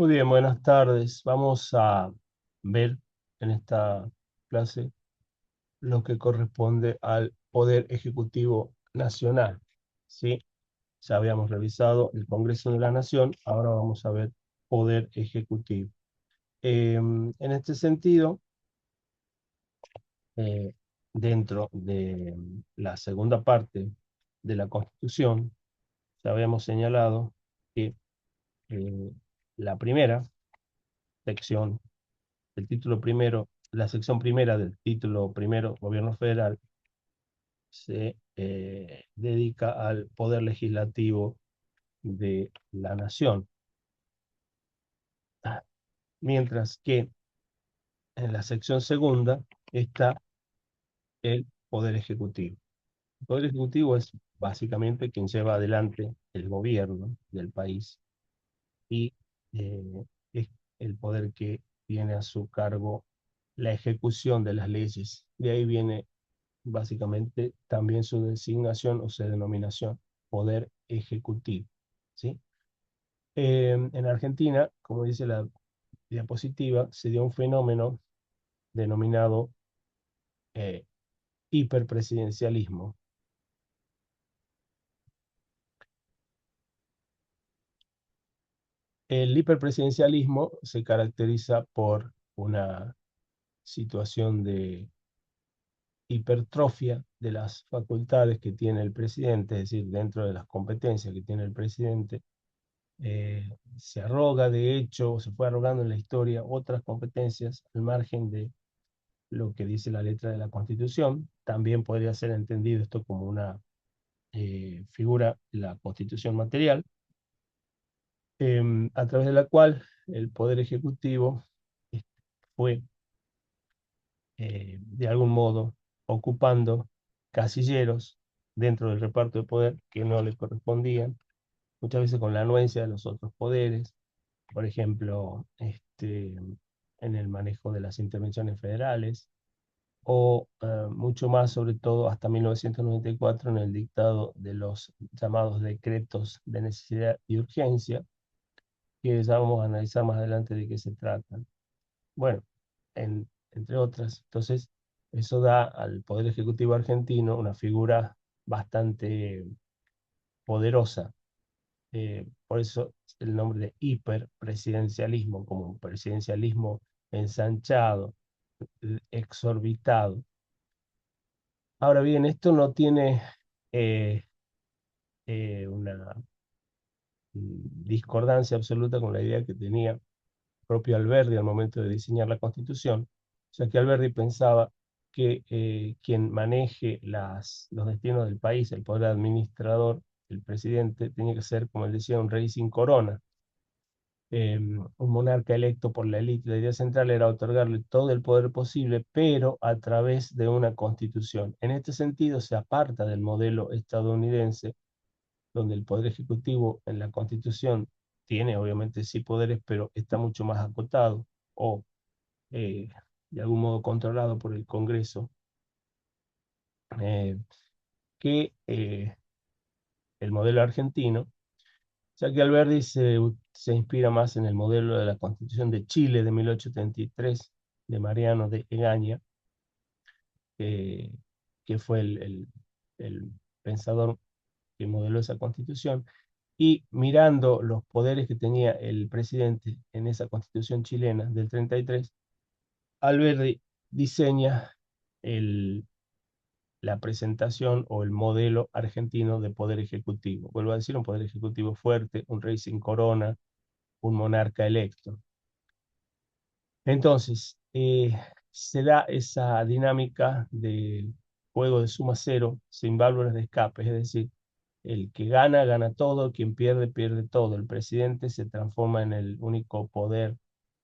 Muy bien, buenas tardes. Vamos a ver en esta clase lo que corresponde al Poder Ejecutivo Nacional. ¿Sí? Ya habíamos revisado el Congreso de la Nación, ahora vamos a ver Poder Ejecutivo. En este sentido, eh, dentro de la segunda parte de la Constitución, ya habíamos señalado que eh, la primera sección el título primero, la sección primera del título primero, Gobierno Federal, se dedica al poder legislativo de la nación, mientras que en la sección segunda está el poder ejecutivo. El poder ejecutivo es básicamente quien lleva adelante el gobierno del país y eh, es el poder que tiene a su cargo la ejecución de las leyes. De ahí viene básicamente también su designación o su denominación, poder ejecutivo. ¿Sí? En Argentina, como dice la diapositiva, se dio un fenómeno denominado eh, hiperpresidencialismo. El hiperpresidencialismo se caracteriza por una situación de hipertrofia de las facultades que tiene el presidente, es decir, dentro de las competencias que tiene el presidente, se arroga, de hecho, se fue arrogando en la historia otras competencias al margen de lo que dice la letra de la Constitución. También podría ser entendido esto como una figura de la Constitución material, a través de la cual el Poder Ejecutivo este, fue, de algún modo, ocupando casilleros dentro del reparto de poder que no le correspondían, muchas veces con la anuencia de los otros poderes, por ejemplo, en el manejo de las intervenciones federales, o mucho más, sobre todo hasta 1994, en el dictado de los llamados decretos de necesidad y urgencia, que ya vamos a analizar más adelante de qué se tratan. Bueno, entre otras, entonces, eso da al Poder Ejecutivo argentino una figura bastante poderosa, por eso el nombre de hiperpresidencialismo, como un presidencialismo ensanchado, exorbitado. Ahora bien, esto no tiene eh, una discordancia absoluta con la idea que tenía propio Alberdi al momento de diseñar la Constitución, ya que Alberdi pensaba que quien maneje los destinos del país, el poder administrador, el presidente, tenía que ser, como él decía, un rey sin corona, un monarca electo por la élite. La idea central era otorgarle todo el poder posible, pero a través de una constitución. En este sentido, se aparta del modelo estadounidense, donde el poder ejecutivo en la constitución tiene obviamente sí poderes, pero está mucho más acotado o eh, de algún modo controlado por el Congreso, eh, que el modelo argentino, ya que Alberdi se inspira más en el modelo de la Constitución de Chile de 1833, de Mariano de Egaña, eh, que fue el pensador que modeló esa Constitución, y mirando los poderes que tenía el presidente en esa Constitución chilena del 33, Alberdi diseña el, la presentación o el modelo argentino de poder ejecutivo. Vuelvo a decir, un poder ejecutivo fuerte, un rey sin corona, un monarca electo. Entonces, se da esa dinámica de juego de suma cero, sin válvulas de escape, es decir, el que gana, gana todo, quien pierde, pierde todo. El presidente se transforma en el único poder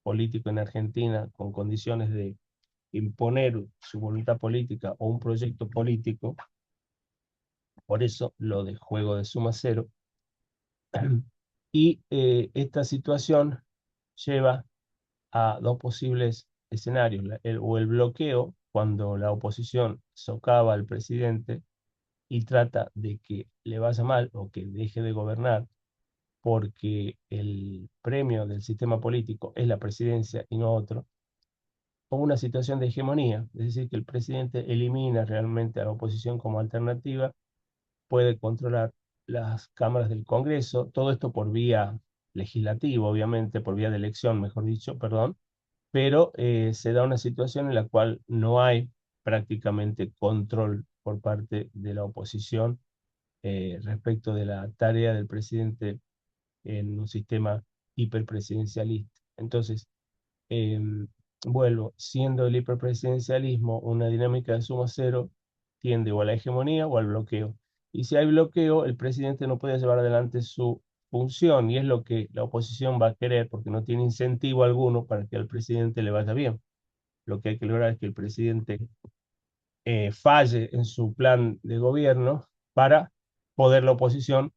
político en Argentina con condiciones de imponer su voluntad política o un proyecto político, por eso lo de juego de suma cero. Y esta situación lleva a dos posibles escenarios, o el bloqueo, cuando la oposición socava al presidente y trata de que le vaya mal o que deje de gobernar porque el premio del sistema político es la presidencia y no otro, o una situación de hegemonía, es decir, que el presidente elimina realmente a la oposición como alternativa, puede controlar las cámaras del Congreso, todo esto por vía legislativa, obviamente, por vía de elección, mejor dicho, perdón, pero se da una situación en la cual no hay prácticamente control por parte de la oposición respecto de la tarea del presidente en un sistema hiperpresidencialista. Entonces, eh, vuelvo, siendo el hiperpresidencialismo una dinámica de suma cero, tiende o a la hegemonía o al bloqueo. Y si hay bloqueo, el presidente no puede llevar adelante su función y es lo que la oposición va a querer porque no tiene incentivo alguno para que al presidente le vaya bien. Lo que hay que lograr es que el presidente falle en su plan de gobierno para poder la oposición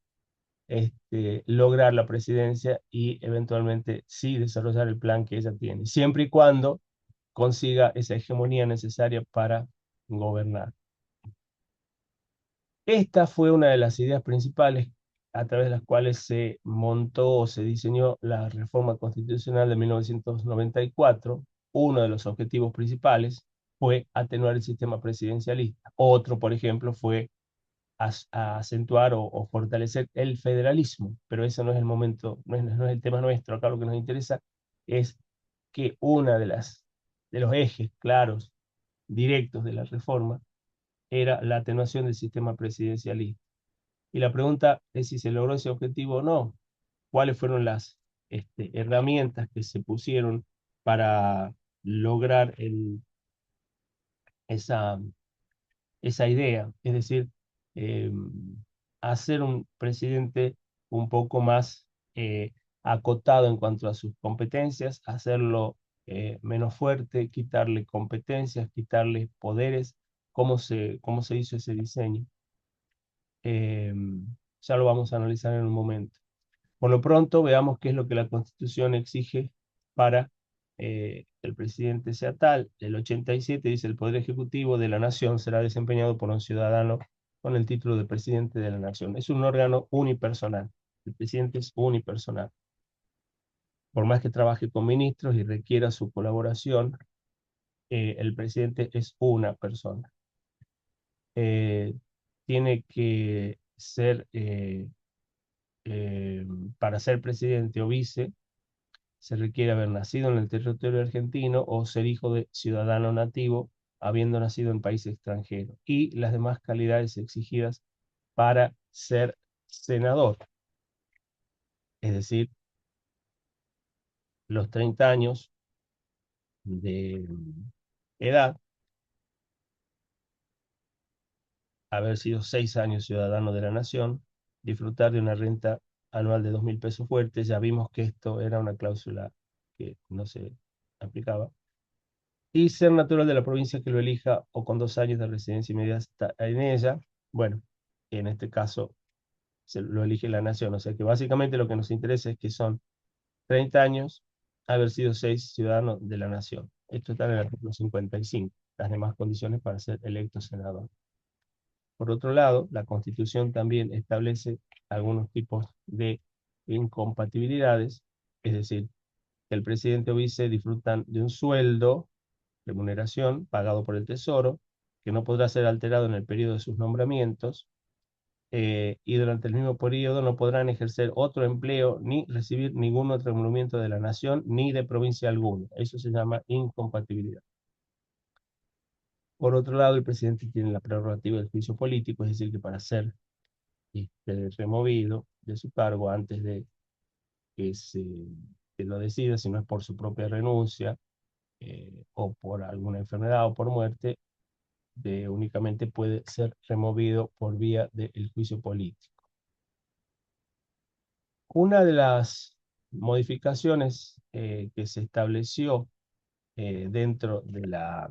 lograr la presidencia y eventualmente sí desarrollar el plan que ella tiene, siempre y cuando consiga esa hegemonía necesaria para gobernar. Esta fue una de las ideas principales a través de las cuales se montó o se diseñó la reforma constitucional de 1994. Uno de los objetivos principales fue atenuar el sistema presidencialista. Otro, por ejemplo, fue a acentuar o fortalecer el federalismo, pero ese no es el momento, no es el tema nuestro. Acá lo que nos interesa es que una de los ejes claros, directos de la reforma, era la atenuación del sistema presidencialista. Y la pregunta es si se logró ese objetivo o no. ¿Cuáles fueron las herramientas que se pusieron para lograr esa, esa idea? Es decir, eh, hacer un presidente un poco más acotado en cuanto a sus competencias, hacerlo menos fuerte, quitarle competencias, quitarle poderes. Cómo se hizo ese diseño? Eh, ya lo vamos a analizar en un momento. Por lo pronto, veamos qué es lo que la Constitución exige para que el presidente sea tal. El 87 dice: el Poder Ejecutivo de la Nación será desempeñado por un ciudadano con el título de presidente de la Nación. Es un órgano unipersonal. El presidente es unipersonal. Por más que trabaje con ministros y requiera su colaboración, el presidente es una persona. Eh, Tiene que ser, eh, para ser presidente o vice, se requiere haber nacido en el territorio argentino o ser hijo de ciudadano nativo, habiendo nacido en país extranjero, y las demás calidades exigidas para ser senador, es decir, los 30 años de edad, haber sido 6 años ciudadano de la nación, disfrutar de una renta anual de 2.000 pesos fuertes. Ya vimos que esto era una cláusula que no se aplicaba, y ser natural de la provincia que lo elija o con 2 años de residencia inmediata en ella. Bueno, en este caso se lo elige la nación, o sea que básicamente lo que nos interesa es que son 30 años, haber sido 6 ciudadanos de la nación. Esto está en el artículo 55, las demás condiciones para ser electo senador. Por otro lado, la Constitución también establece algunos tipos de incompatibilidades, es decir, que el presidente o vice disfrutan de un sueldo, remuneración, pagado por el Tesoro, que no podrá ser alterado en el periodo de sus nombramientos, y durante el mismo periodo no podrán ejercer otro empleo ni recibir ningún otro emolumiento de la nación ni de provincia alguna. Eso se llama incompatibilidad. Por otro lado, el presidente tiene la prerrogativa del juicio político, es decir, que para ser removido de su cargo antes de que se que lo decida, si no es por su propia renuncia o por alguna enfermedad o por muerte, únicamente puede ser removido por vía del juicio político. Una de las modificaciones que se estableció dentro de la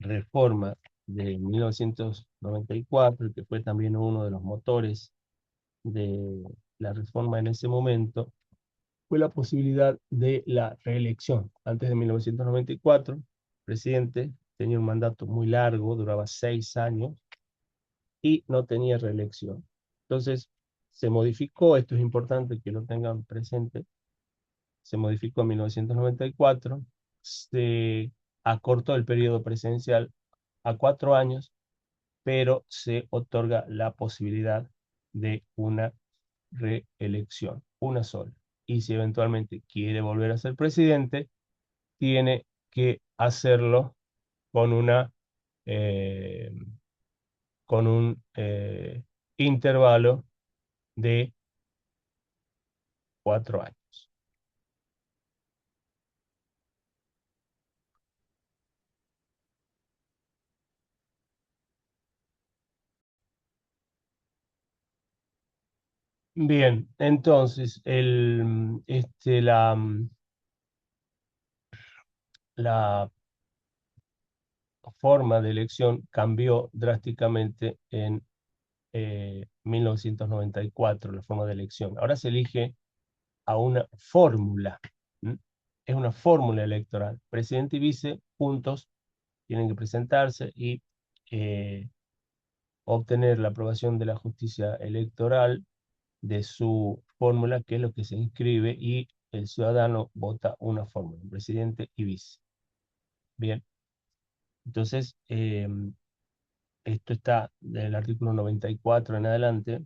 reforma de 1994, que fue también uno de los motores de la reforma en ese momento, fue la posibilidad de la reelección. Antes de 1994, el presidente tenía un mandato muy largo, duraba 6 años, y no tenía reelección. Entonces, se modificó, esto es importante que lo tengan presente, se modificó en 1994, se acortó el periodo presidencial a 4 años, pero se otorga la posibilidad de una reelección, una sola. Y si eventualmente quiere volver a ser presidente, tiene que hacerlo con eh, con un intervalo de 4 años. Bien, entonces la forma de elección cambió drásticamente en 1994, la forma de elección. Ahora se elige a una fórmula. ¿M? Es una fórmula electoral. Presidente y vice juntos tienen que presentarse y eh, obtener la aprobación de la justicia electoral de su fórmula, que es lo que se inscribe, y el ciudadano vota una fórmula, presidente y vice. Bien, entonces esto está del artículo 94 en adelante.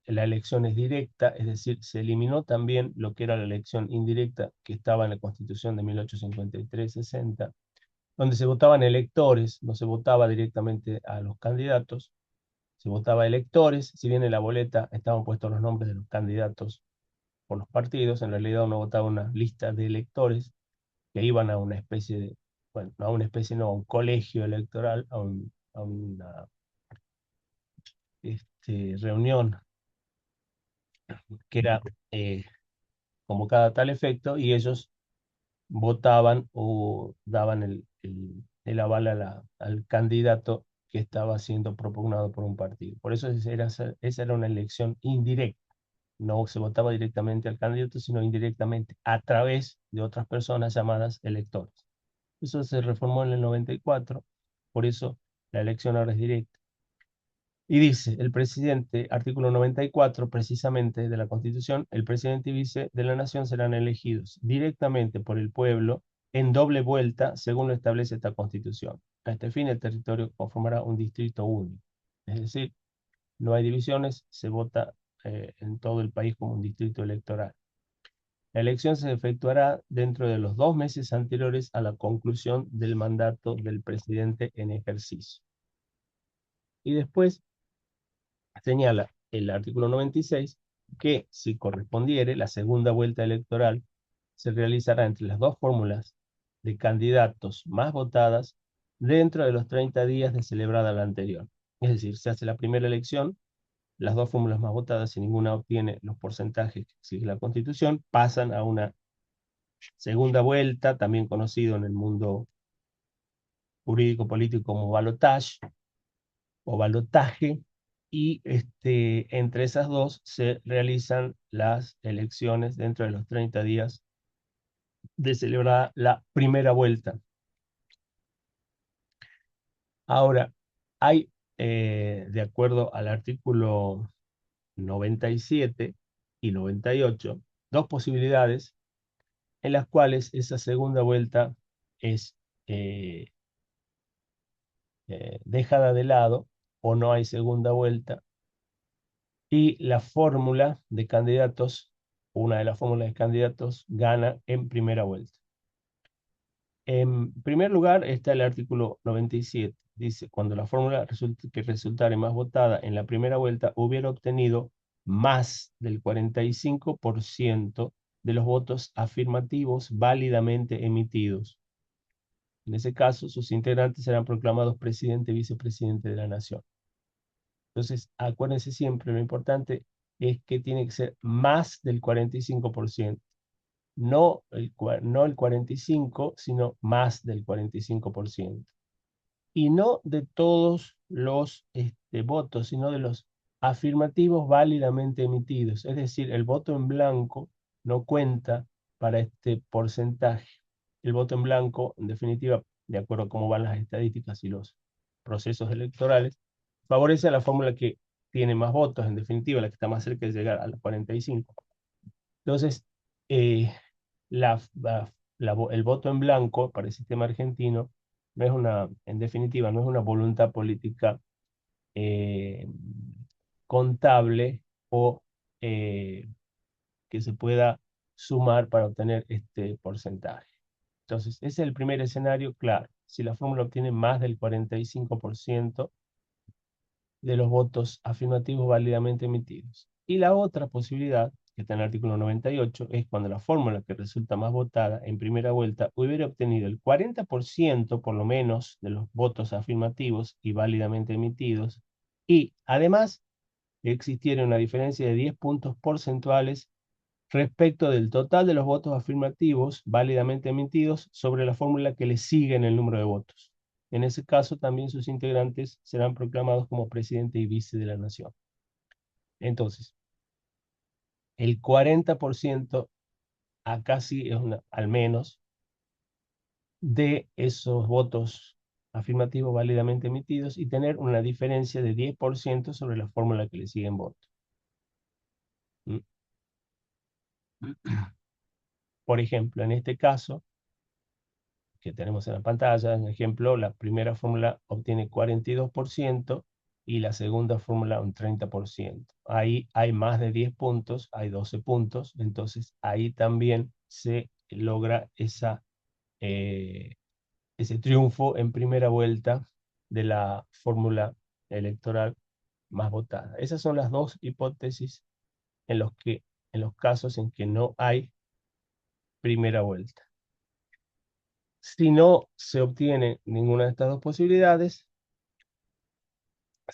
La elección es directa, es decir, se eliminó también lo que era la elección indirecta que estaba en la Constitución de 1853-60, donde se votaban electores, no se votaba directamente a los candidatos, se votaba electores, si bien en la boleta estaban puestos los nombres de los candidatos por los partidos, en realidad uno votaba una lista de electores que iban a una especie de, bueno, no a una especie, no, a un colegio electoral, a una reunión que era convocada a tal efecto, y ellos votaban o daban el aval al candidato que estaba siendo propugnado por un partido. Por eso esa era una elección indirecta. No se votaba directamente al candidato, sino indirectamente a través de otras personas llamadas electores. Eso se reformó en el 94, por eso la elección ahora es directa. Y dice el presidente, artículo 94 precisamente de la Constitución, el presidente y vice de la nación serán elegidos directamente por el pueblo en doble vuelta, según lo establece esta Constitución. A este fin, el territorio conformará un distrito único. Es decir, no hay divisiones, se vota en todo el país como un distrito electoral. La elección se efectuará dentro de los 2 meses anteriores a la conclusión del mandato del presidente en ejercicio. Y después señala el artículo 96 que, si correspondiere, la segunda vuelta electoral se realizará entre las dos fórmulas de candidatos más votadas dentro de los 30 días de celebrada la anterior. Es decir, se hace la primera elección, las dos fórmulas más votadas, si ninguna obtiene los porcentajes que exige la Constitución, pasan a una segunda vuelta, también conocido en el mundo jurídico político como balotage o balotaje, y entre esas dos se realizan las elecciones dentro de los 30 días de celebrar la primera vuelta. Ahora, hay, de acuerdo al artículo 97 y 98, dos posibilidades en las cuales esa segunda vuelta es eh, dejada de lado o no hay segunda vuelta, y la fórmula de candidatos, una de las fórmulas de candidatos, gana en primera vuelta. En primer lugar está el artículo 97. Dice, cuando la fórmula que resultare más votada en la primera vuelta hubiera obtenido más del 45% de los votos afirmativos válidamente emitidos. En ese caso, sus integrantes serán proclamados presidente y vicepresidente de la nación. Entonces, acuérdense siempre, lo importante es que tiene que ser más del 45%. No el 45, sino más del 45%. Y no de todos los votos, sino de los afirmativos válidamente emitidos. Es decir, el voto en blanco no cuenta para este porcentaje. El voto en blanco, en definitiva, de acuerdo a cómo van las estadísticas y los procesos electorales, favorece a la fórmula que tiene más votos, en definitiva, la que está más cerca de llegar a los 45. Entonces, eh, la, la- el voto en blanco para el sistema argentino no es una, en definitiva, no es una voluntad política eh, contable o eh, que se pueda sumar para obtener este porcentaje. Entonces, ese es el primer escenario, claro. Si la fórmula obtiene más del 45% de los votos afirmativos válidamente emitidos. Y la otra posibilidad, que está en el artículo 98, es cuando la fórmula que resulta más votada en primera vuelta hubiera obtenido el 40% por lo menos de los votos afirmativos y válidamente emitidos, y además existiera una diferencia de 10 puntos porcentuales respecto del total de los votos afirmativos válidamente emitidos sobre la fórmula que le sigue en el número de votos. En ese caso, también sus integrantes serán proclamados como presidente y vice de la nación. Entonces, el 40% acá sí es una, al menos, de esos votos afirmativos válidamente emitidos y tener una diferencia de 10% sobre la fórmula que le sigue en voto. ¿Mm? Por ejemplo, en este caso, que tenemos en la pantalla, en ejemplo, la primera fórmula obtiene 42% y la segunda fórmula un 30%. Ahí hay más de 10 puntos, hay 12 puntos, entonces ahí también se logra ese triunfo en primera vuelta de la fórmula electoral más votada. Esas son las dos hipótesis en los casos en que no hay primera vuelta. Si no se obtiene ninguna de estas dos posibilidades,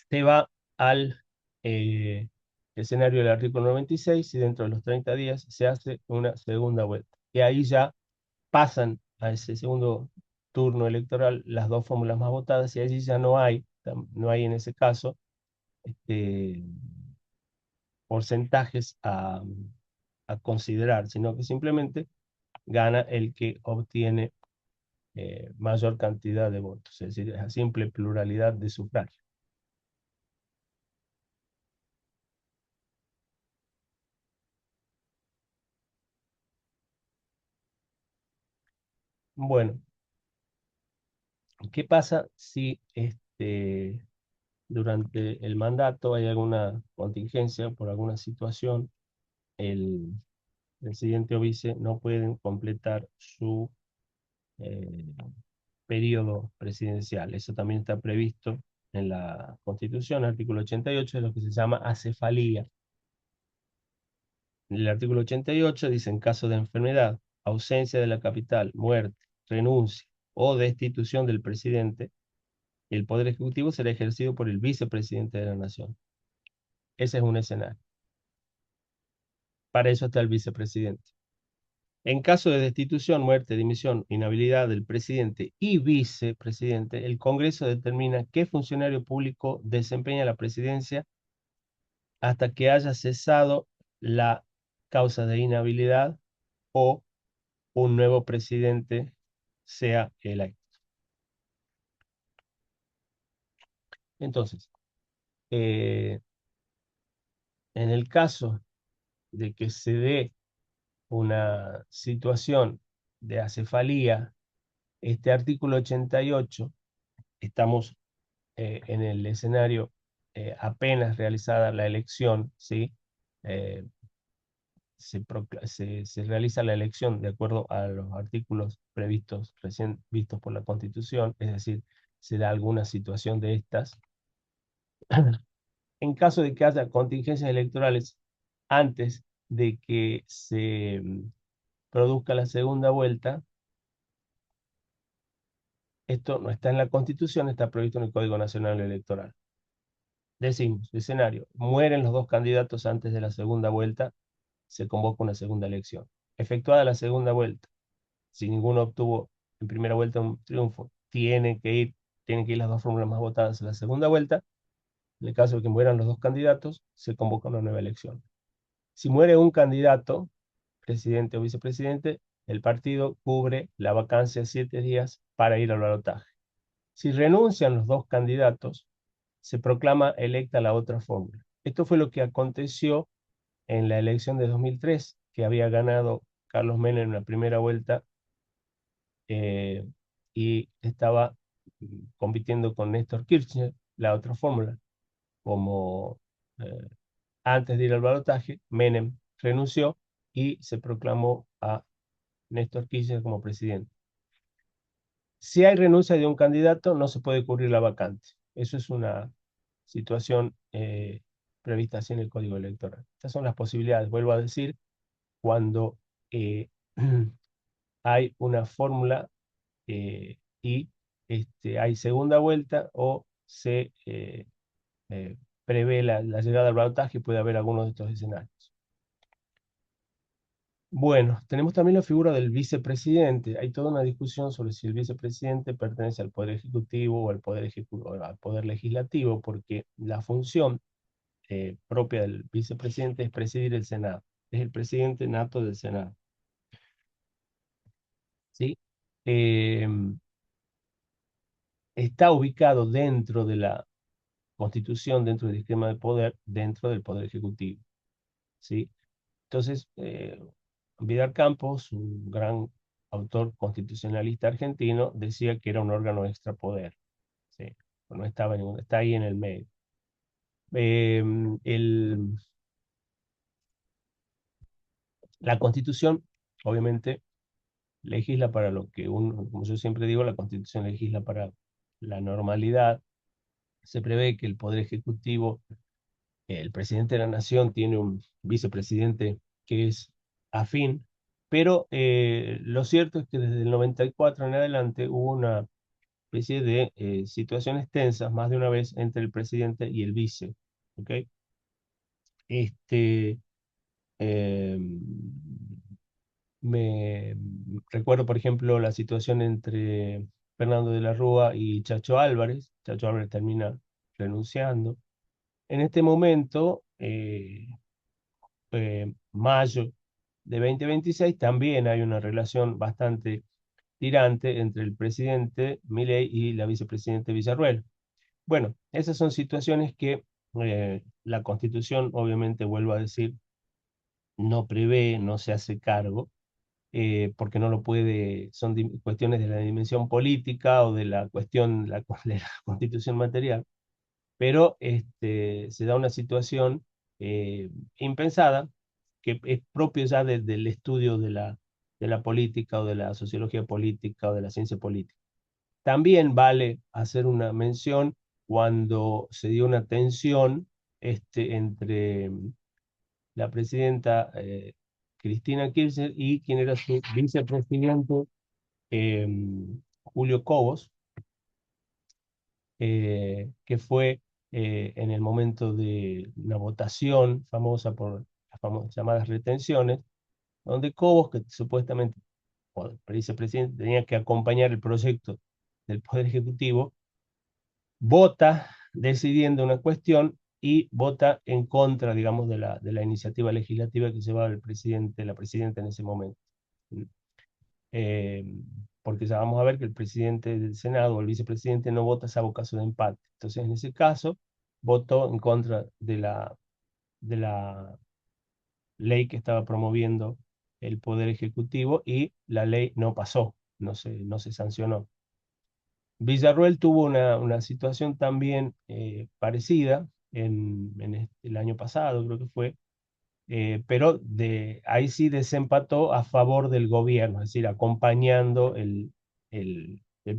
se va al escenario del artículo 96 y dentro de los 30 días se hace una segunda vuelta. Y ahí ya pasan a ese segundo turno electoral las dos fórmulas más votadas y allí ya no hay en ese caso este, porcentajes a considerar, sino que simplemente gana el que obtiene mayor cantidad de votos, es decir, a simple pluralidad de sufragio. Bueno, ¿qué pasa si durante el mandato hay alguna contingencia por alguna situación? El presidente o vice no pueden completar su eh, periodo presidencial. Eso también está previsto en la Constitución, artículo 88, de lo que se llama acefalía. En el artículo 88 dice, en caso de enfermedad, ausencia de la capital, muerte, renuncia o destitución del presidente, el poder ejecutivo será ejercido por el vicepresidente de la nación. Ese es un escenario. Para eso está el vicepresidente. En caso de destitución, muerte, dimisión, inhabilidad del presidente y vicepresidente, el Congreso determina qué funcionario público desempeña la presidencia hasta que haya cesado la causa de inhabilidad o un nuevo presidente sea electo. Entonces, eh, en el caso de que se dé una situación de acefalía, este artículo 88, estamos en el escenario apenas realizada la elección, ¿sí? Eh, se realiza la elección de acuerdo a los artículos previstos, recién vistos por la Constitución, es decir, se da alguna situación de estas. En caso de que haya contingencias electorales antes de que se produzca la segunda vuelta, esto no está en la Constitución, está previsto en el Código Nacional Electoral. Decimos, escenario, mueren los dos candidatos antes de la segunda vuelta, se convoca una segunda elección. Efectuada la segunda vuelta, si ninguno obtuvo en primera vuelta un triunfo, tienen que ir las dos fórmulas más votadas en la segunda vuelta. En el caso de que mueran los dos candidatos, se convoca una nueva elección. Si muere un candidato, presidente o vicepresidente, el partido cubre la vacancia 7 días para ir al balotaje. Si renuncian los dos candidatos, se proclama electa la otra fórmula. Esto fue lo que aconteció en la elección de 2003, que había ganado Carlos Menem en la primera vuelta eh, y estaba compitiendo con Néstor Kirchner, la otra fórmula, como eh, antes de ir al balotaje, Menem renunció y se proclamó a Néstor Kirchner como presidente. Si hay renuncia de un candidato, no se puede cubrir la vacante. Eso es una situación prevista así en el Código Electoral. Estas son las posibilidades, vuelvo a decir, cuando eh, hay una fórmula y hay segunda vuelta o se prevé la llegada al balotaje, puede haber algunos de estos escenarios. Bueno, tenemos también la figura del vicepresidente. Hay toda una discusión sobre si el vicepresidente pertenece al Poder Ejecutivo o al Poder Legislativo, porque la función propia del vicepresidente es presidir el Senado. Es el presidente nato del Senado. ¿Sí? Eh, Está ubicado dentro de la Constitución, dentro del esquema de poder, dentro del Poder Ejecutivo. ¿Sí? Entonces, Vidal Campos, un gran autor constitucionalista argentino, decía que era un órgano extrapoder. ¿Sí? No estaba está ahí en el medio. Eh, el, la Constitución, obviamente, legisla para lo que uno, como yo siempre digo, la Constitución legisla para la normalidad. Se prevé que el Poder Ejecutivo, el presidente de la Nación, tiene un vicepresidente que es afín, pero lo cierto es que desde el 94 en adelante hubo una especie de situaciones tensas más de una vez entre el presidente y el vice. ¿Ok? Este, eh, Me recuerdo, por ejemplo, la situación entre Fernando de la Rúa y Chacho Álvarez. Chacho Álvarez termina renunciando. En este momento, mayo de 2026, también hay una relación bastante tirante entre el presidente Milei y la vicepresidente Villarruel. Bueno, esas son situaciones que la Constitución, obviamente, vuelvo a decir, no prevé, no se hace cargo porque no lo puede, son cuestiones de la dimensión política o de la cuestión de la constitución material, pero se da una situación impensada que es propio ya del estudio de la política o de la sociología política o de la ciencia política. También vale hacer una mención cuando se dio una tensión entre la presidenta Cristina Kirchner y quien era su vicepresidente eh, Julio Cobos, que fue en el momento de una votación famosa por las llamadas retenciones, donde Cobos, que supuestamente por vicepresidente tenía que acompañar el proyecto del Poder Ejecutivo, vota decidiendo una cuestión y vota en contra, digamos, de la iniciativa legislativa que llevaba el presidente, la presidenta en ese momento. Eh, Porque ya vamos a ver que el presidente del Senado o el vicepresidente no vota salvo caso de empate. Entonces, en ese caso, votó en contra de la ley que estaba promoviendo el Poder Ejecutivo y la ley no pasó, no se sancionó. Villarroel tuvo una situación también parecida el año pasado, creo que fue, pero ahí sí desempató a favor del gobierno, es decir, acompañando el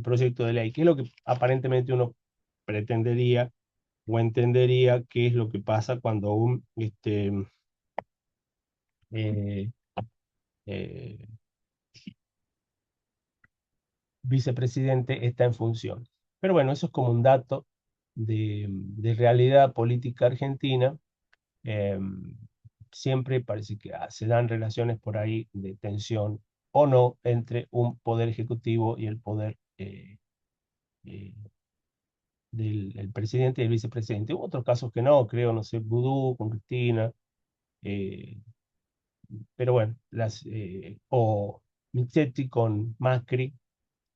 proyecto de ley, que es lo que aparentemente uno pretendería o entendería que es lo que pasa cuando un eh, eh, vicepresidente está en función. Pero bueno, eso es como un dato de realidad política argentina. Eh, Siempre parece que se dan relaciones por ahí de tensión o no entre un poder ejecutivo y el poder eh, del el presidente y el vicepresidente. Hubo otros casos que no, creo, no sé, Vudú con Cristina, eh, pero bueno, o Michetti con Macri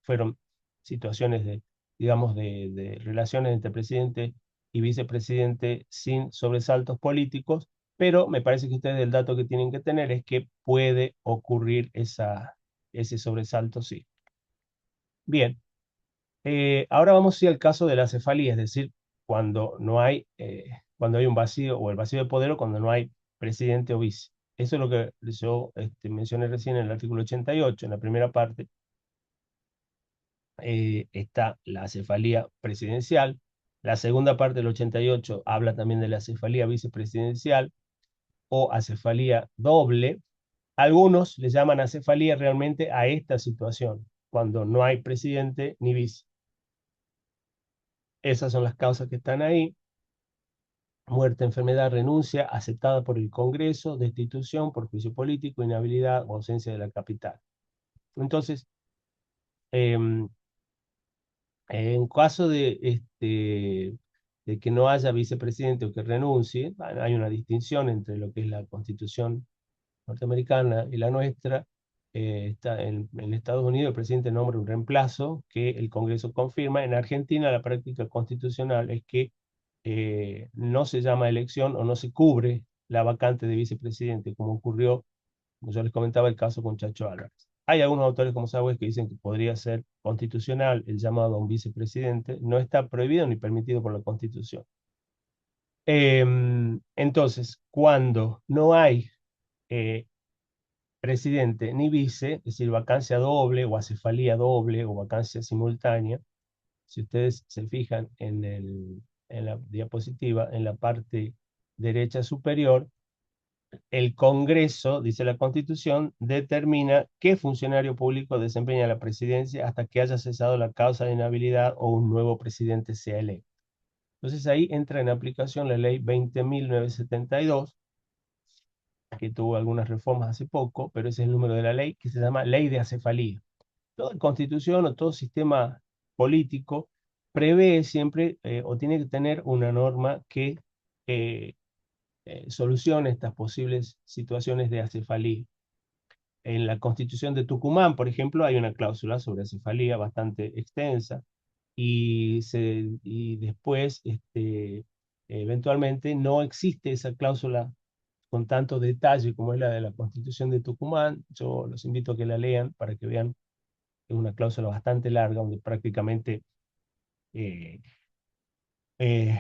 fueron situaciones de, digamos, de relaciones entre presidente y vicepresidente sin sobresaltos políticos, pero me parece que ustedes el dato que tienen que tener es que puede ocurrir ese sobresalto, sí. Bien, ahora vamos a ir al caso de la cefalía, es decir, cuando hay un vacío o el vacío de poder o cuando no hay presidente o vice. Eso es lo que yo mencioné recién en el artículo 88, en la primera parte, está la cefalía presidencial. La segunda parte del 88 habla también de la cefalía vicepresidencial o acefalía doble. Algunos le llaman acefalía realmente a esta situación, cuando no hay presidente ni vice. Esas son las causas que están ahí: muerte, enfermedad, renuncia, aceptada por el Congreso, destitución por juicio político, inhabilidad o ausencia de la capital. Entonces, em, en caso de que no haya vicepresidente o que renuncie, hay una distinción entre lo que es la Constitución norteamericana y la nuestra. Está en Estados Unidos el presidente nombra un reemplazo que el Congreso confirma. En Argentina la práctica constitucional es que no se llama elección o no se cubre la vacante de vicepresidente, como ocurrió, como yo les comentaba, el caso con Chacho Álvarez. Hay algunos autores como Sagües que dicen que podría ser constitucional el llamado a un vicepresidente. No está prohibido ni permitido por la Constitución. Entonces, cuando no hay eh, presidente ni vice, es decir, vacancia doble o acefalía doble o vacancia simultánea, si ustedes se fijan en la diapositiva, en la parte derecha superior, el Congreso, dice la Constitución, determina qué funcionario público desempeña la presidencia hasta que haya cesado la causa de inhabilidad o un nuevo presidente sea electo. Entonces ahí entra en aplicación la ley 20.972, que tuvo algunas reformas hace poco, pero ese es el número de la ley, que se llama Ley de Acefalía. Toda constitución o todo sistema político prevé siempre o tiene que tener una norma que eh, solucione estas posibles situaciones de acefalía. En la Constitución de Tucumán, por ejemplo, hay una cláusula sobre acefalía bastante extensa y después, eventualmente, no existe esa cláusula con tanto detalle como es la de la Constitución de Tucumán. Yo los invito a que la lean para que vean que es una cláusula bastante larga donde prácticamente eh, eh,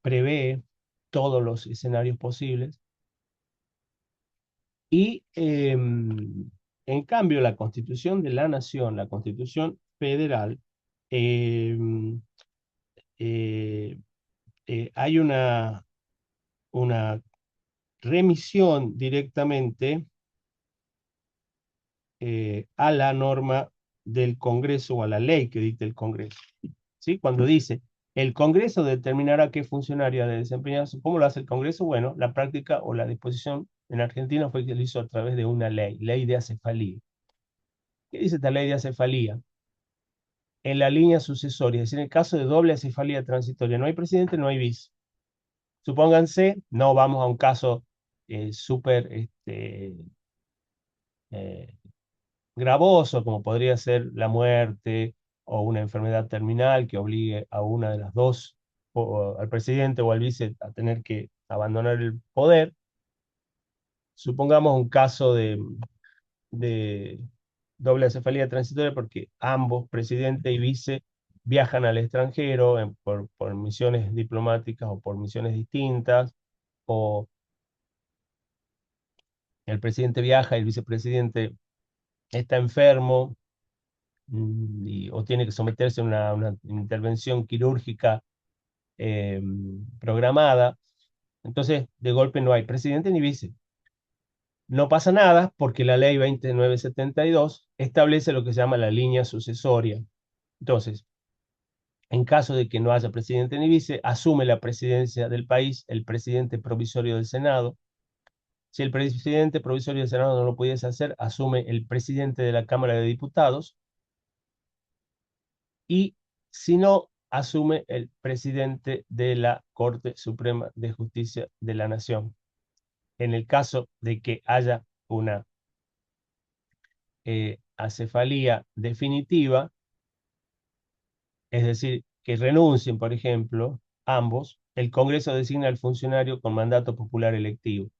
prevé todos los escenarios posibles. Y en cambio, la Constitución de la Nación, la Constitución Federal, em, eh, hay una remisión directamente a la norma del Congreso o a la ley que dicta el Congreso. ¿Sí? Cuando dice, el Congreso determinará qué funcionario ha de desempeñarse. ¿Cómo lo hace el Congreso? Bueno, la práctica o la disposición en Argentina fue que lo hizo a través de una ley, ley de acefalía. ¿Qué dice esta ley de acefalía? En la línea sucesoria, es decir, en el caso de doble acefalía transitoria, no hay presidente, no hay vice. Supónganse, no vamos a un caso súper eh, gravoso, como podría ser la muerte o una enfermedad terminal que obligue a una de las dos, o al presidente o al vice, a tener que abandonar el poder. Supongamos un caso de doble acefalía transitoria porque ambos, presidente y vice, viajan al extranjero por misiones diplomáticas o por misiones distintas, o el presidente viaja y el vicepresidente está enfermo, o tiene que someterse a una intervención quirúrgica eh, programada. Entonces, de golpe no hay presidente ni vice. No pasa nada porque la ley 2972 establece lo que se llama la línea sucesoria. Entonces, en caso de que no haya presidente ni vice, asume la presidencia del país el presidente provisorio del Senado. Si el presidente provisorio del Senado no lo pudiese hacer, asume el presidente de la Cámara de Diputados. Y si no, asume el presidente de la Corte Suprema de Justicia de la Nación. En el caso de que haya una acefalía definitiva, es decir, que renuncien, por ejemplo, ambos, el Congreso designa al funcionario con mandato popular electivo.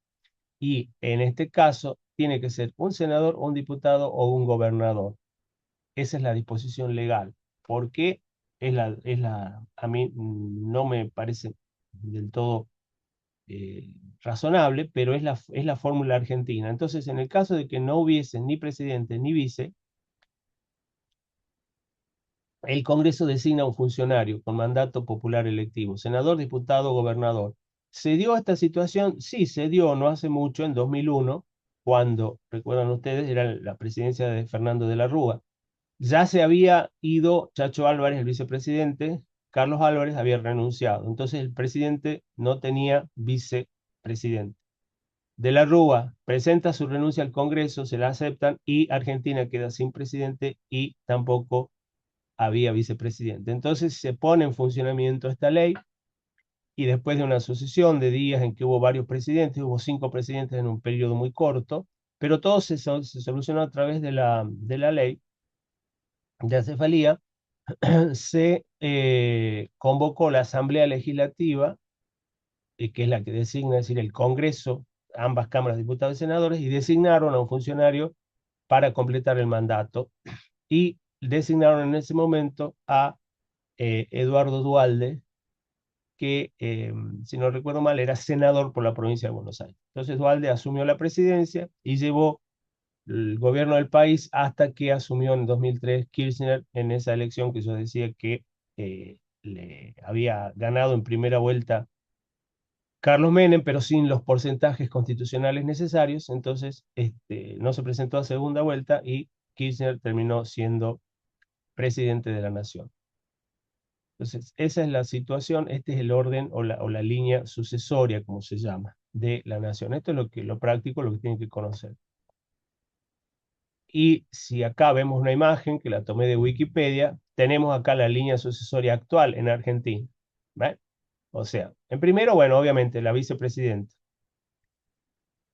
Y en este caso tiene que ser un senador, un diputado o un gobernador. Esa es la disposición legal. ¿Por qué? A mí no me parece del todo razonable, pero es la fórmula argentina. Entonces, en el caso de que no hubiese ni presidente ni vice, el Congreso designa un funcionario con mandato popular electivo, senador, diputado, gobernador. ¿Se dio esta situación? Sí, se dio no hace mucho, en 2001, cuando, recuerdan ustedes, era la presidencia de Fernando de la Rúa. Ya se había ido Chacho Álvarez, el vicepresidente, Carlos Álvarez había renunciado. Entonces el presidente no tenía vicepresidente. De la Rúa presenta su renuncia al Congreso, se la aceptan y Argentina queda sin presidente y tampoco había vicepresidente. Entonces se pone en funcionamiento esta ley y después de una sucesión de días en que hubo varios presidentes, hubo 5 presidentes en un periodo muy corto, pero todo se solucionó a través de la ley de acefalía, se convocó la Asamblea Legislativa, que es la que designa, es decir, el Congreso, ambas cámaras, diputados y senadores, y designaron a un funcionario para completar el mandato. Y designaron en ese momento a Eduardo Duhalde, que, si no recuerdo mal, era senador por la provincia de Buenos Aires. Entonces Duhalde asumió la presidencia y llevó el gobierno del país hasta que asumió en 2003 Kirchner en esa elección que yo decía que le había ganado en primera vuelta Carlos Menem, pero sin los porcentajes constitucionales necesarios. Entonces no se presentó a segunda vuelta y Kirchner terminó siendo presidente de la nación. Entonces, esa es la situación, este es el orden o la línea sucesoria, como se llama, de la nación. Esto es lo práctico, lo que tienen que conocer. Y si acá vemos una imagen que la tomé de Wikipedia, tenemos acá la línea sucesoria actual en Argentina. ¿Ve? O sea, en primero, bueno, obviamente la vicepresidenta.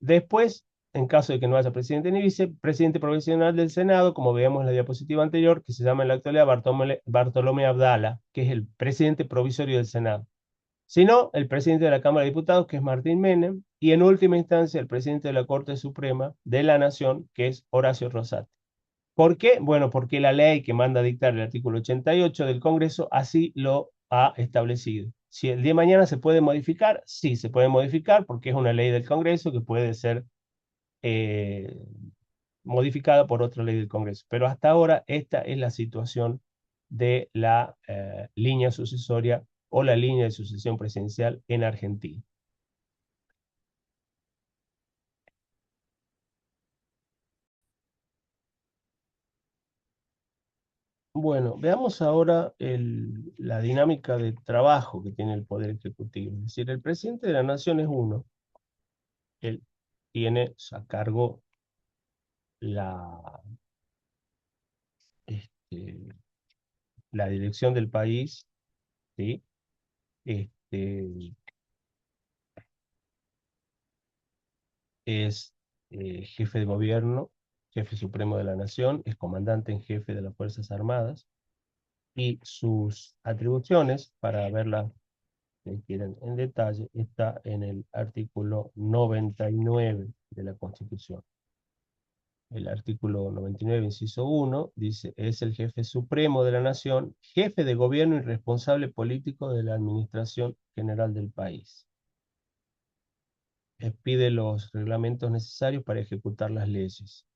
Después, en caso de que no haya presidente ni vicepresidente provisional del Senado, como veíamos en la diapositiva anterior, que se llama en la actualidad Bartolomé Abdala, que es el presidente provisorio del Senado. Si no, el presidente de la Cámara de Diputados, que es Martín Menem, y en última instancia el presidente de la Corte Suprema de la Nación, que es Horacio Rosati. ¿Por qué? Bueno, porque la ley que manda a dictar el artículo 88 del Congreso así lo ha establecido. Si el día de mañana se puede modificar, sí, se puede modificar porque es una ley del Congreso que puede ser eh, modificada por otra ley del Congreso. Pero hasta ahora esta es la situación de la línea sucesoria o la línea de sucesión presidencial en Argentina. Bueno, veamos ahora la dinámica de trabajo que tiene el Poder Ejecutivo. Es decir, el presidente de la Nación es uno. Él tiene a cargo la, este, la dirección del país, ¿sí? Este, es jefe de gobierno, jefe supremo de la Nación, es comandante en jefe de las Fuerzas Armadas y sus atribuciones, para verlas si quieren en detalle, está en el artículo 99 de la Constitución. El artículo 99, inciso 1, dice, es el jefe supremo de la nación, jefe de gobierno y responsable político de la administración general del país. Expide los reglamentos necesarios para ejecutar las leyes.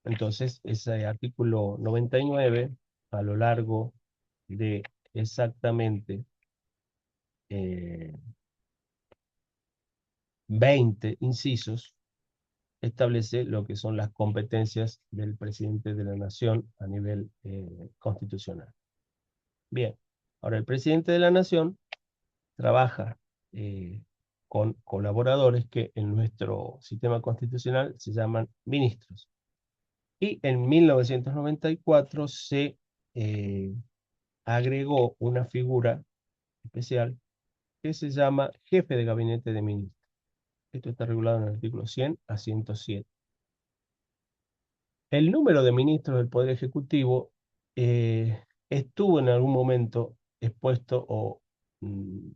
Entonces, ese artículo 99, a lo largo de exactamente 20 incisos, establece lo que son las competencias del presidente de la nación a nivel constitucional. Bien, ahora el presidente de la nación trabaja con colaboradores que en nuestro sistema constitucional se llaman ministros. Y en 1994 se eh, agregó una figura especial que se llama jefe de gabinete de ministros. Esto está regulado en el artículo 100 a 107. El número de ministros del Poder Ejecutivo estuvo en algún momento expuesto o mm,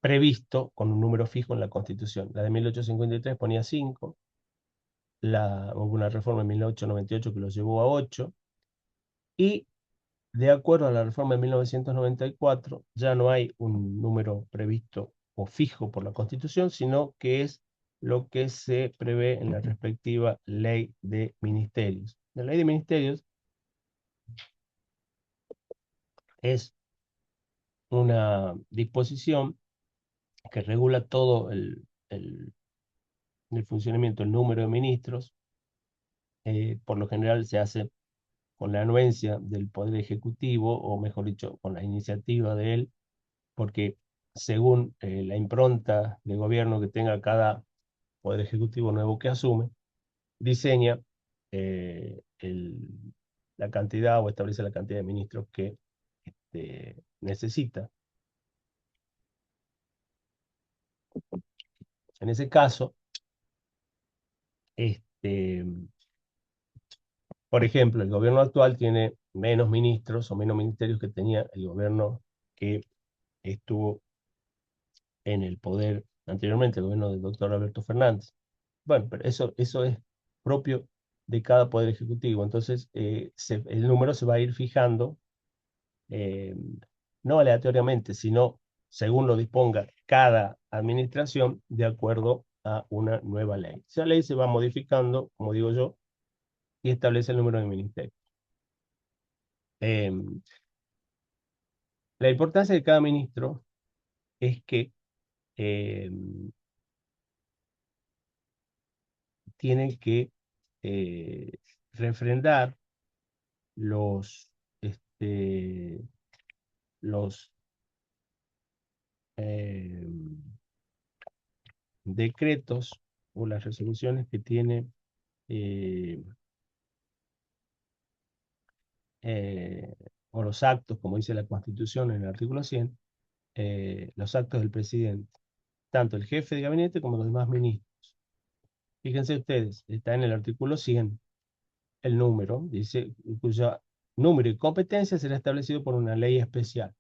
previsto con un número fijo en la Constitución. La de 1853 ponía 5, hubo una reforma en 1898 que lo llevó a 8, y de acuerdo a la reforma de 1994 ya no hay un número previsto o fijo por la Constitución, sino que es lo que se prevé en la respectiva ley de ministerios. La ley de ministerios es una disposición que regula todo el funcionamiento, el número de ministros. Por lo general se hace con la anuencia del Poder Ejecutivo, o mejor dicho, con la iniciativa de él, porque según la impronta de gobierno que tenga cada Poder Ejecutivo nuevo que asume, diseña la cantidad o establece la cantidad de ministros que necesita. En ese caso, este, por ejemplo, el gobierno actual tiene menos ministros o menos ministerios que tenía el gobierno que estuvo en el poder anteriormente, el gobierno del doctor Alberto Fernández. Bueno, pero eso es propio de cada poder ejecutivo. Entonces, el número se va a ir fijando, eh, no aleatoriamente, sino según lo disponga cada administración, de acuerdo a una nueva ley. Esa ley se va modificando, como digo yo, y establece el número de ministerios. Eh, la importancia de cada ministro es que eh, tiene que eh, refrendar los, este, los eh, decretos o las resoluciones que tiene eh, eh, o los actos, como dice la Constitución en el artículo 100, los actos del presidente, tanto el jefe de gabinete como los demás ministros. Fíjense ustedes, está en el artículo 100, el número, dice, cuyo número y competencia será establecido por una ley especial.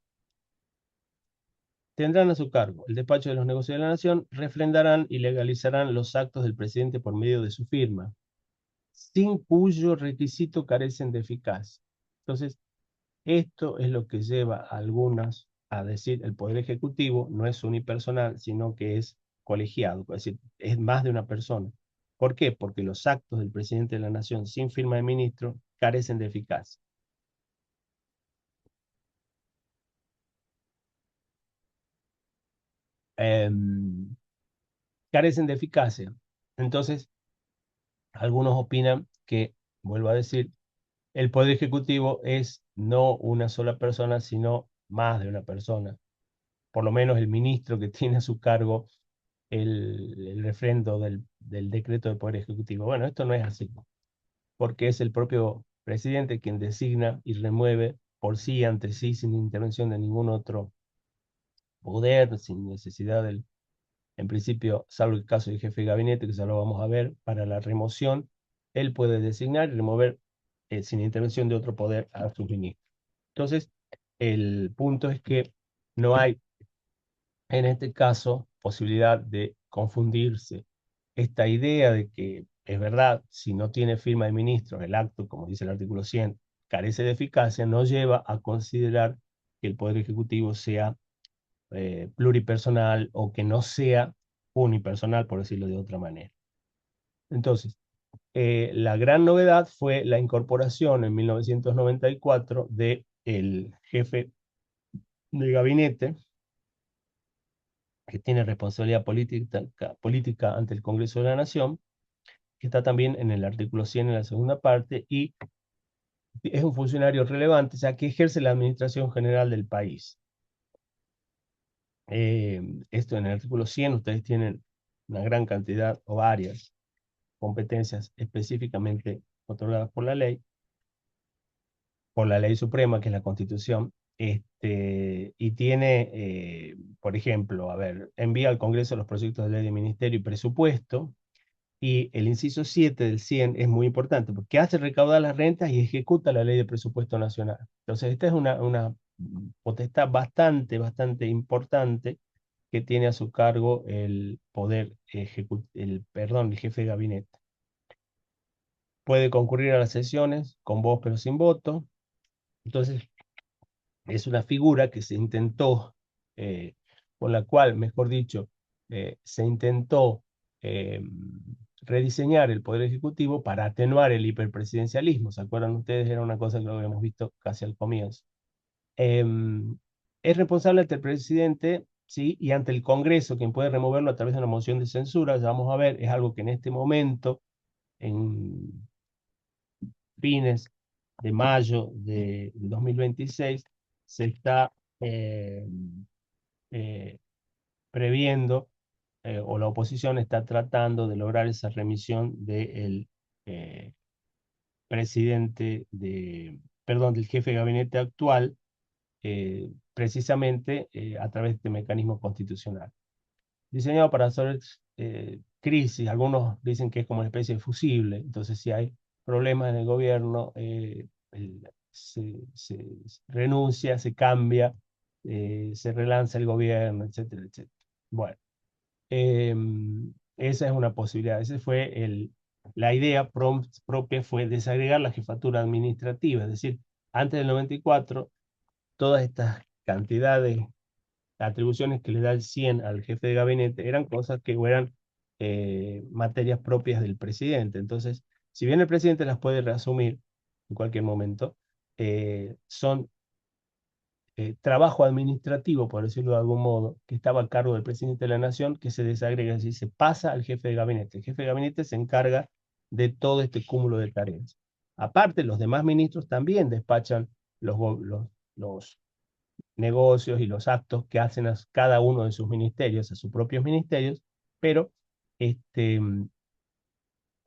Tendrán a su cargo el despacho de los negocios de la nación, refrendarán y legalizarán los actos del presidente por medio de su firma, sin cuyo requisito carecen de eficacia. Entonces, esto es lo que lleva a algunas a decir el Poder Ejecutivo no es unipersonal, sino que es colegiado, es decir, es más de una persona. ¿Por qué? Porque los actos del presidente de la nación sin firma de ministro carecen de eficacia. Em, Carecen de eficacia. Entonces, algunos opinan que, vuelvo a decir, el Poder Ejecutivo es no una sola persona, sino más de una persona. Por lo menos el ministro que tiene a su cargo el refrendo del decreto del Poder Ejecutivo. Bueno, esto no es así, porque es el propio presidente quien designa y remueve por sí, ante sí, sin intervención de ningún otro poder, sin necesidad en principio, salvo el caso del jefe de gabinete, que ya lo vamos a ver, para la remoción, él puede designar y remover sin intervención de otro poder a sus ministros. Entonces, el punto es que no hay, en este caso, posibilidad de confundirse. Esta idea de que es verdad, si no tiene firma de ministro, el acto, como dice el artículo 100, carece de eficacia, no lleva a considerar que el Poder Ejecutivo sea pluripersonal o que no sea unipersonal, por decirlo de otra manera. Entonces, la gran novedad fue la incorporación en 1994 de el jefe de gabinete, que tiene responsabilidad política ante el Congreso de la Nación, que está también en el artículo 100 en la segunda parte, y es un funcionario relevante, ya que ejerce la administración general del país. Esto en el artículo 100, ustedes tienen una gran cantidad o varias competencias específicamente otorgadas por la ley suprema, que es la Constitución, y tiene, por ejemplo, a ver, envía al Congreso los proyectos de ley de ministerio y presupuesto, Y el inciso 7 del 100 es muy importante porque hace recaudar las rentas y ejecuta la ley de presupuesto nacional. Entonces, esta es una potestad bastante importante que tiene a su cargo el poder el jefe de gabinete. Puede concurrir a las sesiones con voz pero sin voto. Entonces, es una figura que se intentó, con la cual, mejor dicho, se intentó eh, rediseñar el Poder Ejecutivo para atenuar el hiperpresidencialismo. ¿Se acuerdan ustedes? Era una cosa que lo habíamos visto casi al comienzo. Eh, es responsable ante el presidente, sí, y ante el Congreso, quien puede removerlo a través de una moción de censura. Ya vamos a ver, es algo que en este momento, en fines de mayo de 2026, se está eh, eh, previendo, o la oposición está tratando de lograr esa remisión del eh, presidente perdón, del jefe de gabinete actual, precisamente a través de este mecanismo constitucional. Diseñado para hacer crisis, algunos dicen que es como una especie de fusible, entonces si hay problemas en el gobierno, se renuncia, se cambia, se relanza el gobierno, etcétera, etcétera. Bueno, esa es una posibilidad. La idea propia fue desagregar la jefatura administrativa, es decir, antes del 94, todas estas cantidades, atribuciones que le da el 100 al jefe de gabinete eran cosas que eran materias propias del presidente. Entonces, si bien el presidente las puede reasumir en cualquier momento, son trabajo administrativo, por decirlo de algún modo, que estaba a cargo del presidente de la Nación, que se desagrega, es decir, se pasa al jefe de gabinete. El jefe de gabinete se encarga de todo este cúmulo de tareas. Aparte, los demás ministros también despachan los negocios y los actos que hacen a cada uno de sus ministerios, a sus propios ministerios, pero este,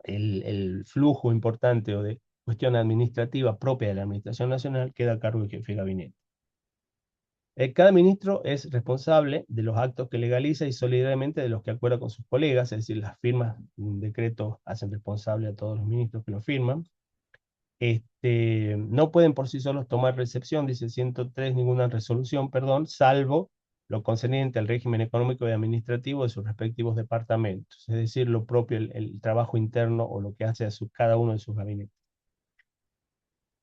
el flujo importante o de cuestión administrativa propia de la Administración Nacional queda a cargo del jefe de gabinete. Cada ministro es responsable de los actos que legaliza y solidariamente de los que acuerda con sus colegas, es decir, las firmas de un decreto hacen responsable a todos los ministros que lo firman. No pueden por sí solos tomar recepción, dice 103, ninguna resolución, perdón, salvo lo concerniente al régimen económico y administrativo de sus respectivos departamentos, es decir, lo propio, el trabajo interno o lo que hace cada uno de sus gabinetes.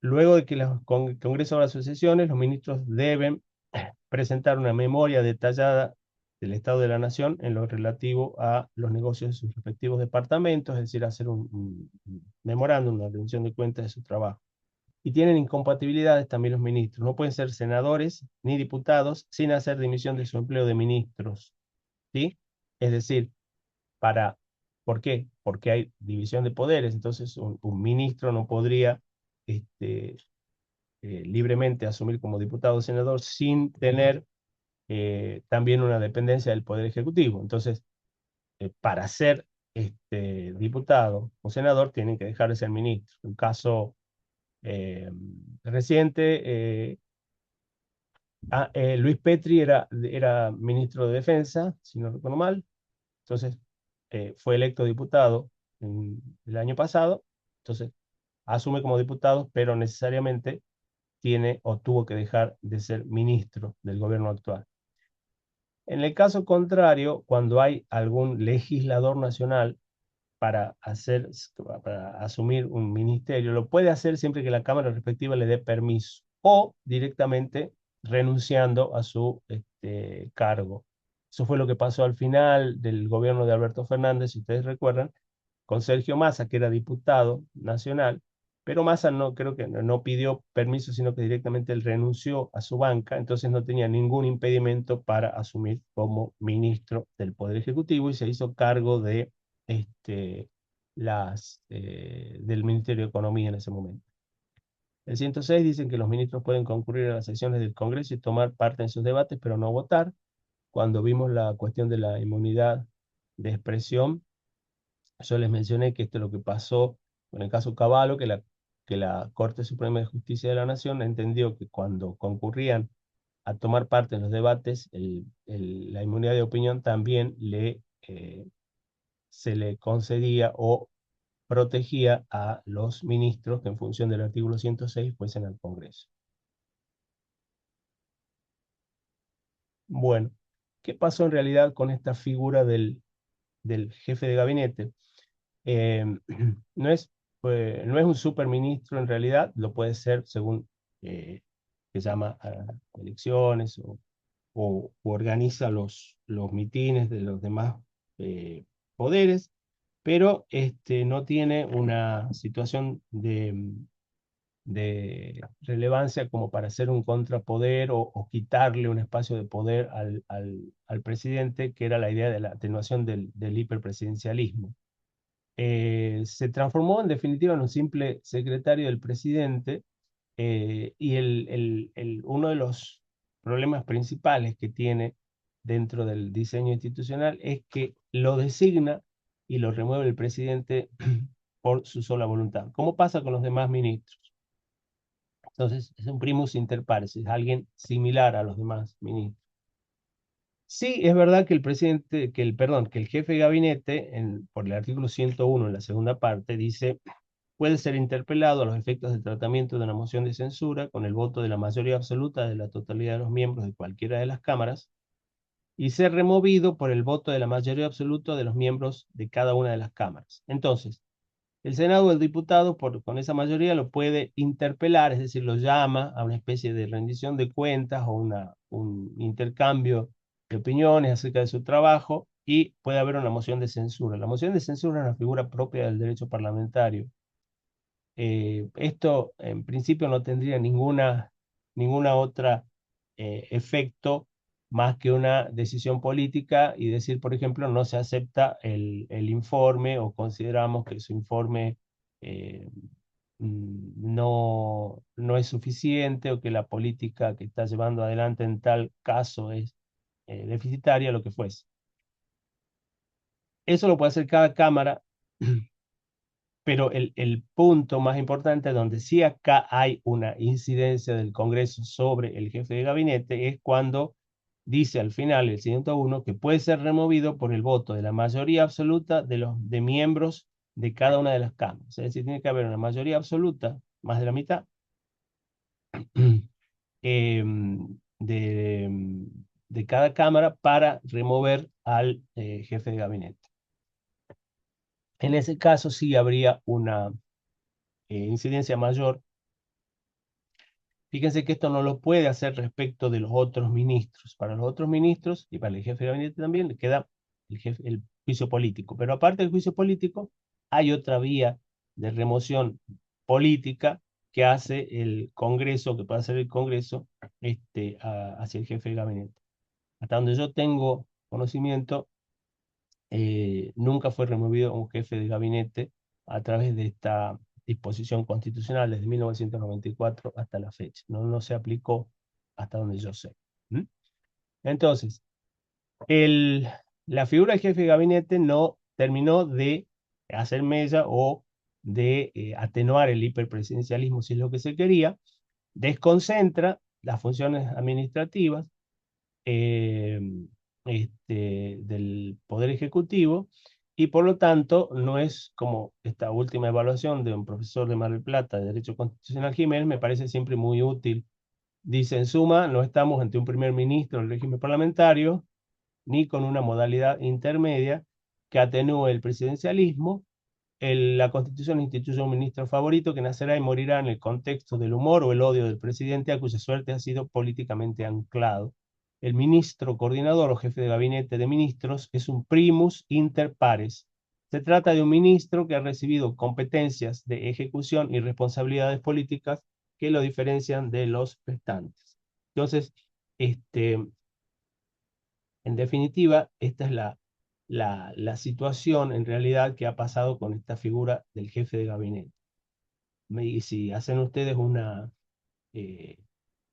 Luego de que el Congreso abra sus sesiones, los ministros deben presentar una memoria detallada del Estado de la Nación en lo relativo a los negocios de sus respectivos departamentos, es decir, hacer un memorándum, una rendición de cuentas de su trabajo. Y tienen incompatibilidades también los ministros. No pueden ser senadores ni diputados sin hacer dimisión de su empleo de ministros. ¿Sí? Es decir, ¿por qué? Porque hay división de poderes. Entonces, un ministro no podría libremente asumir como diputado o senador sin tener también una dependencia del Poder Ejecutivo. Entonces, para ser diputado o senador, tienen que dejar de ser ministro. Un caso eh, reciente, Luis Petri era ministro de Defensa, si no recuerdo mal. Entonces, fue electo diputado el año pasado. Entonces, asume como diputado, pero necesariamente tiene o tuvo que dejar de ser ministro del gobierno actual. En el caso contrario, cuando hay algún legislador nacional para para asumir un ministerio, lo puede hacer siempre que la Cámara respectiva le dé permiso o directamente renunciando a su cargo. Eso fue lo que pasó al final del gobierno de Alberto Fernández, si ustedes recuerdan, con Sergio Massa, que era diputado nacional, pero Massa no, creo que no pidió permiso, sino que directamente él renunció a su banca, entonces no tenía ningún impedimento para asumir como ministro del Poder Ejecutivo y se hizo cargo de del Ministerio de Economía en ese momento. El 106 dicen que los ministros pueden concurrir a las sesiones del Congreso y tomar parte en sus debates, pero no votar. Cuando vimos la cuestión de la inmunidad de expresión, yo les mencioné que esto es lo que pasó con el caso Cavallo, que la Corte Suprema de Justicia de la Nación entendió que cuando concurrían a tomar parte en los debates, la inmunidad de opinión también se le concedía o protegía a los ministros que en función del artículo 106 fuesen al Congreso. Bueno, ¿qué pasó en realidad con esta figura del jefe de gabinete? Eh, no es, no es un superministro en realidad, lo puede ser según se llama elecciones o organiza los mitines de los demás poderes, pero no tiene una situación de relevancia como para ser un contrapoder o quitarle un espacio de poder al presidente, que era la idea de la atenuación del hiperpresidencialismo. Se transformó en definitiva en un simple secretario del presidente y uno de los problemas principales que tiene dentro del diseño institucional es que lo designa y lo remueve el presidente por su sola voluntad, como pasa con los demás ministros. Entonces, es un primus inter pares, es alguien similar a los demás ministros. Sí, es verdad que el presidente, perdón, que el jefe de gabinete, por el artículo 101 en la segunda parte, dice, puede ser interpelado a los efectos del tratamiento de una moción de censura con el voto de la mayoría absoluta de la totalidad de los miembros de cualquiera de las cámaras y ser removido por el voto de la mayoría absoluta de los miembros de cada una de las cámaras. Entonces, el Senado o el diputado, con esa mayoría, lo puede interpelar, es decir, lo llama a una especie de rendición de cuentas o un intercambio de opiniones acerca de su trabajo y puede haber una moción de censura. La moción de censura es una figura propia del derecho parlamentario. Esto en principio no tendría ninguna otra efecto más que una decisión política y decir, por ejemplo, no se acepta el informe o consideramos que su informe eh, no es suficiente o que la política que está llevando adelante en tal caso es deficitaria, lo que fuese. Eso lo puede hacer cada cámara. Pero el punto más importante donde sí acá hay una incidencia del Congreso sobre el jefe de gabinete es cuando dice al final el 101 que puede ser removido por el voto de la mayoría absoluta de los miembros de cada una de las cámaras. Es decir, tiene que haber una mayoría absoluta, más de la mitad, de, de cada cámara para remover al jefe de gabinete. En ese caso sí habría una incidencia mayor. Fíjense que esto no lo puede hacer respecto de los otros ministros. Para los otros ministros y para el jefe de gabinete también le queda el juicio político. Pero aparte del juicio político, hay otra vía de remoción política que hace el Congreso, que puede hacer el Congreso hacia el jefe de gabinete. Hasta donde yo tengo conocimiento, nunca fue removido un jefe de gabinete a través de esta disposición constitucional desde 1994 hasta la fecha. No se aplicó hasta donde yo sé. ¿Mm? Entonces, la figura del jefe de gabinete no terminó de hacer mella o de atenuar el hiperpresidencialismo, si es lo que se quería, desconcentra las funciones administrativas eh, del Poder Ejecutivo y por lo tanto no es como esta última evaluación de un profesor de Mar del Plata de Derecho Constitucional Jiménez, me parece siempre muy útil. Dice, en suma, no estamos ante un primer ministro del régimen parlamentario, ni con una modalidad intermedia que atenúe el presidencialismo. La Constitución instituye un ministro favorito que nacerá y morirá en el contexto del humor o el odio del presidente a cuya suerte ha sido políticamente anclado. El ministro coordinador o jefe de gabinete de ministros es un primus inter pares. Se trata de un ministro que ha recibido competencias de ejecución y responsabilidades políticas que lo diferencian de los restantes. Entonces, en definitiva, esta es la situación en realidad que ha pasado con esta figura del jefe de gabinete. Y si hacen ustedes eh,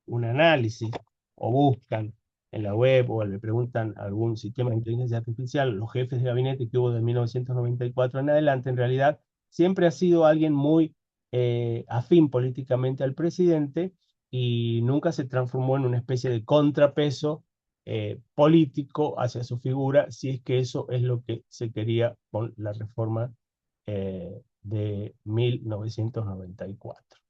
un análisis o buscan en la web o le preguntan a algún sistema de inteligencia artificial, los jefes de gabinete que hubo de 1994 en adelante, en realidad siempre ha sido alguien muy afín políticamente al presidente y nunca se transformó en una especie de contrapeso político hacia su figura, si es que eso es lo que se quería con la reforma de 1994.